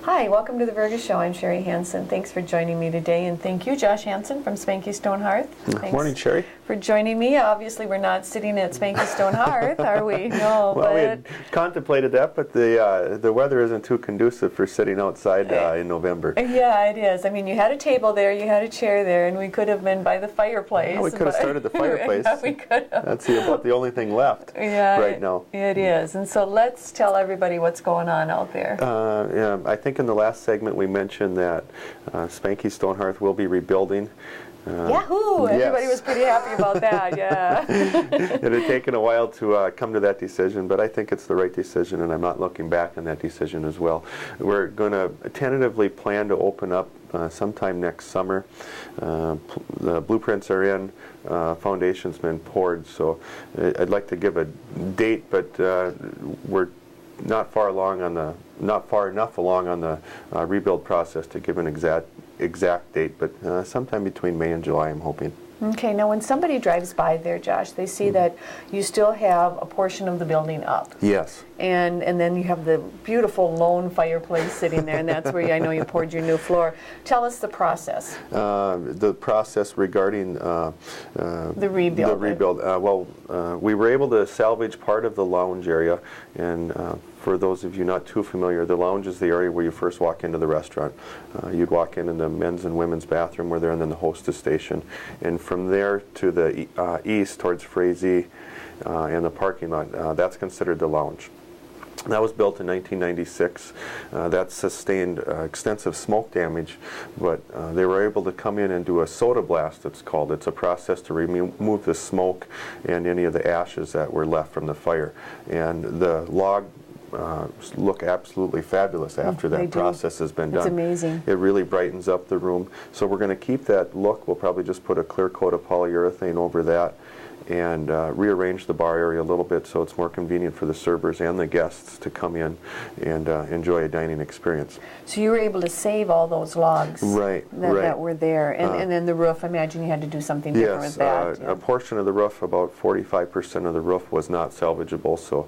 Hi, welcome to the Vergas Show. I'm Sherry Hanson. Thanks for joining me today, and thank you, Josh Hanson from Spanky Stone Hearth. Thanks Morning, Sherry. For joining me. Obviously, we're not sitting at Spanky Stone Hearth, are we? No. Well, we had contemplated that, but the weather isn't too conducive for sitting outside in November. Yeah, it is. I mean, you had a table there, you had a chair there, and we could have been by the fireplace. Yeah, we could have started the fireplace. Yeah, we could have. That's about the only thing left right now. It is. And so let's tell everybody what's going on out there. Yeah, I think in the last segment we mentioned that Spanky Stone Hearth will be rebuilding. Yahoo! Yes. Everybody was pretty happy about that, yeah. It had taken a while to come to that decision, but I think it's the right decision, and I'm not looking back on that decision as well. We're going to tentatively plan to open up sometime next summer. The blueprints are in, foundation's been poured, so I'd like to give a date, but we're not far enough along on the rebuild process to give an exact date, but sometime between May and July, I'm hoping. Okay, now when somebody drives by there, Josh, they see that you still have a portion of the building up. Yes. And then you have the beautiful lone fireplace sitting there, and that's where I know you poured your new floor. Tell us the process. The process regarding the rebuild. We were able to salvage part of the lounge area, and for those of you not too familiar, the lounge is the area where you first walk into the restaurant. You'd walk in the men's and women's bathroom where they're in, and then the hostess station. And from there to the east towards Frazee and the parking lot, that's considered the lounge. That was built in 1996. That sustained extensive smoke damage, but they were able to come in and do a soda blast, it's called. It's a process to remove the smoke and any of the ashes that were left from the fire. And the log look absolutely fabulous after that process has been done. It's amazing. It really brightens up the room. So we're going to keep that look. We'll probably just put a clear coat of polyurethane over that and rearrange the bar area a little bit so it's more convenient for the servers and the guests to come in and enjoy a dining experience. So you were able to save all those logs that were there. And then the roof, I imagine you had to do something different with that. Yes, a portion of the roof, about 45% of the roof was not salvageable, so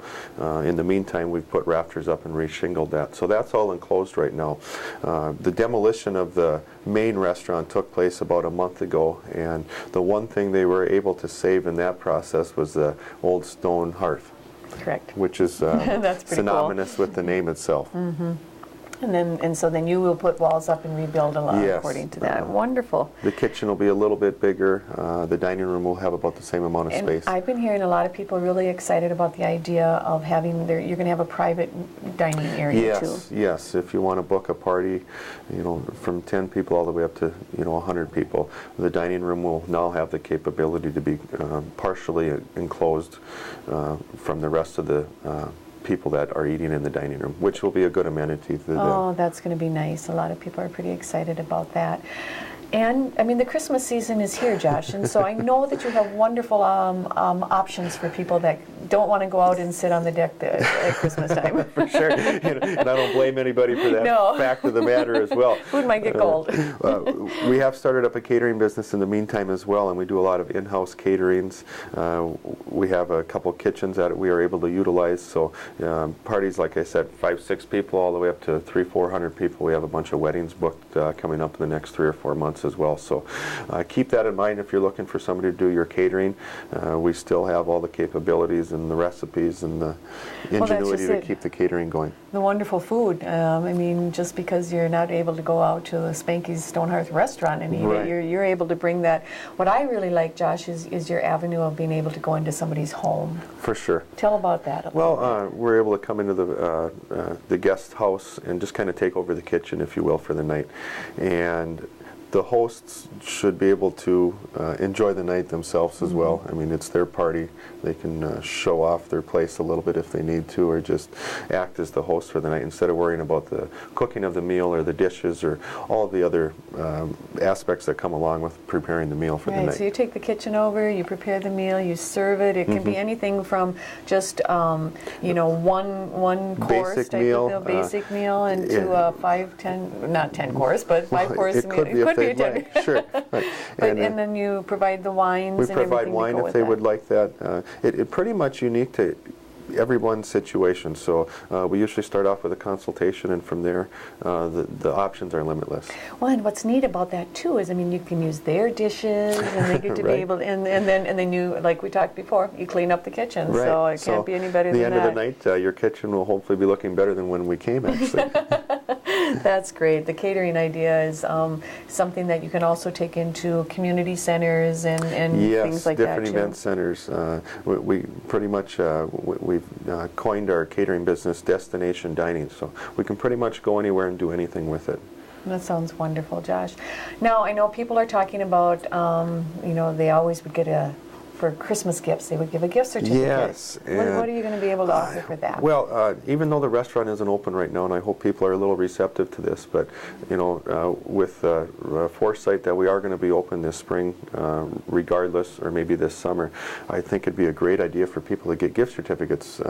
in the meantime we've put rafters up and re-shingled that. So that's all enclosed right now. The demolition of the main restaurant took place about a month ago, and the one thing they were able to save in that process was the old stone hearth. Correct. Which is synonymous with the name itself. Mm-hmm. And so then you will put walls up and rebuild a lot according to that. Wonderful. The kitchen will be a little bit bigger. The dining room will have about the same amount of space. I've been hearing a lot of people really excited about the idea of having you're going to have a private dining area too. Yes. If you want to book a party, from 10 people all the way up to 100 people, the dining room will now have the capability to be partially enclosed from the rest of the people that are eating in the dining room, which will be a good amenity to them. Oh, that's going to be nice. A lot of people are pretty excited about that. And, I mean, the Christmas season is here, Josh, and so I know that you have wonderful options for people that don't want to go out and sit on the deck at Christmas time. For sure. And I don't blame anybody for that fact of the matter as well. Food might get cold. We have started up a catering business in the meantime as well, and we do a lot of in-house caterings. We have a couple kitchens that we are able to utilize, so parties, like I said, 5-6 people all the way up to 300-400 people. We have a bunch of weddings booked coming up in the next 3 or 4 months as well. So keep that in mind if you're looking for somebody to do your catering. We still have all the capabilities and the recipes and the ingenuity to keep the catering going. The wonderful food. I mean, just because you're not able to go out to the Spanky's Stone Hearth restaurant and eat it, you're able to bring that. What I really like, Josh, is your avenue of being able to go into somebody's home. For sure. Tell about that. We're able to come into the guest house and just kind of take over the kitchen, if you will, for the night. And the hosts should be able to enjoy the night themselves as well. I mean, it's their party. They can show off their place a little bit if they need to, or just act as the host for the night instead of worrying about the cooking of the meal or the dishes or all of the other aspects that come along with preparing the meal for the night. So you take the kitchen over, you prepare the meal, you serve it. It can be anything from just one course basic type meal, of meal, basic meal, and to a 5-10 course, but 5-course meal. It could be if they'd like. Sure. And then you provide the wines. We provide wine if they would like that. It's pretty much unique to everyone's situation. So we usually start off with a consultation, and from there, the options are limitless. Well, and what's neat about that too is, I mean, you can use their dishes, and they get to be Right. able, and then you, like we talked before, you clean up the kitchen. Right. So it can't be any better than that. At the end of the night, your kitchen will hopefully be looking better than when we came, actually. That's great. The catering idea is something that you can also take into community centers and things like that Yes, different event centers. We pretty much, we've coined our catering business destination dining, so we can pretty much go anywhere and do anything with it. That sounds wonderful, Josh. Now, I know people are talking about, they always would get for Christmas gifts, they would give a gift certificate. Yes. What are you going to be able to offer for that? Well, even though the restaurant isn't open right now, and I hope people are a little receptive to this, but with foresight that we are going to be open this spring, regardless, or maybe this summer, I think it'd be a great idea for people to get gift certificates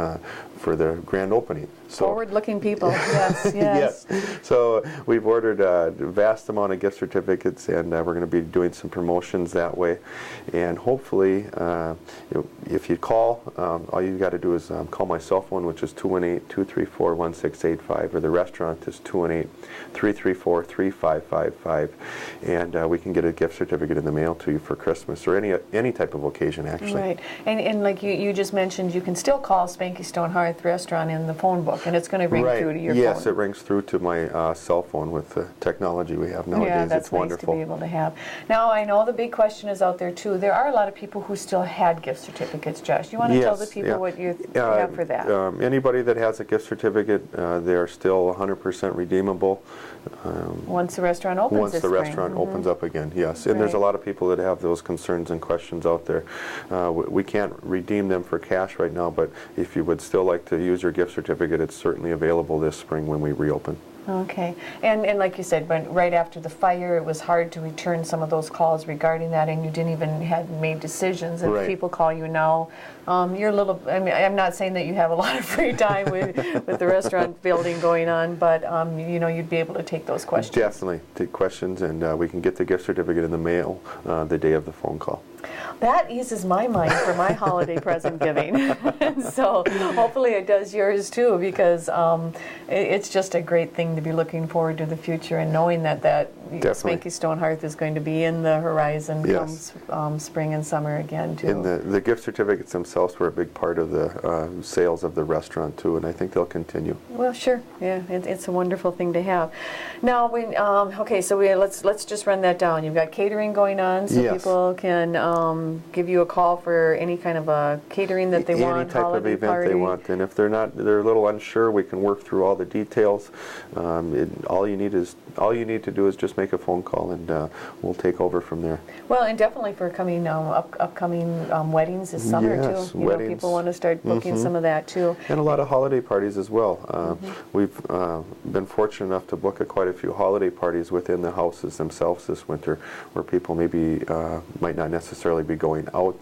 for the grand opening. So, forward-looking people, yes, yes. Yes. So we've ordered a vast amount of gift certificates, and we're going to be doing some promotions that way, and hopefully. If you call, all you got to do is call my cell phone, which is 218-234-1685, or the restaurant is 218-334-3555, and we can get a gift certificate in the mail to you for Christmas or any type of occasion, actually. Right, and like you just mentioned, you can still call Spanky Stone Hearth Restaurant in the phone book, and it's going to ring through to your phone. Yes, it rings through to my cell phone with the technology we have nowadays. Yeah, that's it's wonderful. nice to be able to have. Now, I know the big question is out there too. There are a lot of people who still had gift certificates, Josh. You want to tell the people what you have for that? Anybody that has a gift certificate, they are still 100% redeemable. Once the restaurant opens Once this the spring. restaurant opens up again, yes. And there's a lot of people that have those concerns and questions out there. We can't redeem them for cash right now, but if you would still like to use your gift certificate, it's certainly available this spring when we reopen. Okay, and like you said, but right after the fire, it was hard to return some of those calls regarding that, and you didn't even have made decisions. If people call you now, you're a little. I mean, I'm not saying that you have a lot of free time with the restaurant building going on, but you'd be able to take those questions. Definitely take questions, and we can get the gift certificate in the mail the day of the phone call. That eases my mind for my holiday present giving. So hopefully it does yours too, because it's just a great thing to be looking forward to the future and knowing that Spanky Stone Hearth is going to be in the horizon come spring and summer again too. And the gift certificates themselves were a big part of the sales of the restaurant too, and I think they'll continue. Well, sure, yeah, it's a wonderful thing to have. Now, so let's just run that down. You've got catering going on, so people can give you a call for any kind of a catering that they want, any type of event party. they want, and if they're a little unsure, we can work through all the details. All you need to do is just make a phone call, and we'll take over from there. Well, and definitely for upcoming weddings this summer too. Weddings. People want to start booking some of that too. And a lot of holiday parties as well. We've been fortunate enough to book quite a few holiday parties within the houses themselves this winter, where people maybe might not necessarily be going out.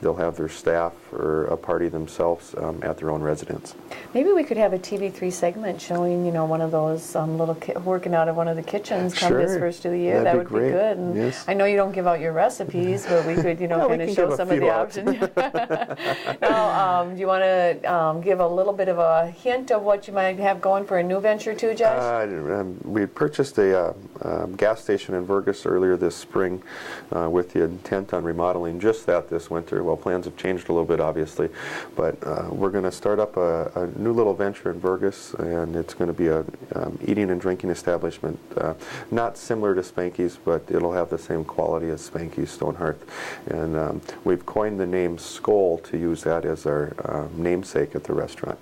They'll have their staff or a party themselves at their own residence. Maybe we could have a TV3 segment showing, one of those little working out of one of the kitchens come this first of the year. That would be good. And I know you don't give out your recipes, but we could, kind of show some of the options. Now, do you want to give a little bit of a hint of what you might have going for a new venture too, Josh? We purchased a gas station in Vergas earlier this spring with the intent on remodeling just that this winter. Well, plans have changed a little bit, obviously, but we're going to start up a new little venture in Vergas, and it's going to be a eating and drinking establishment, not similar to Spanky's, but it'll have the same quality as Spanky's Stone Hearth. And we've coined the name Skål to use that as our namesake at the restaurant,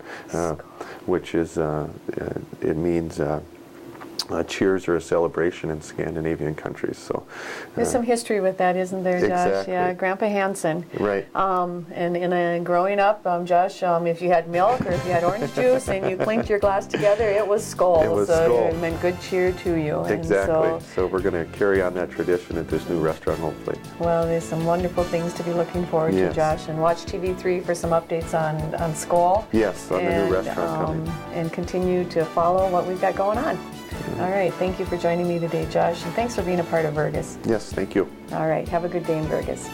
which is, it means cheers or a celebration in Scandinavian countries. So there's some history with that, isn't there, Josh? Exactly. Yeah, Grandpa Hanson. Right. And growing up, Josh, if you had milk or if you had orange juice and you clinked your glass together, it was Skål. It was so Skål. It meant good cheer to you. Exactly. And so we're going to carry on that tradition at this new restaurant, hopefully. Well, there's some wonderful things to be looking forward to, Josh. And watch TV3 for some updates on Skål. Yes, on the new restaurant coming. And continue to follow what we've got going on. All right, thank you for joining me today, Josh, and thanks for being a part of Vergas. Yes, thank you. All right, have a good day in Vergas.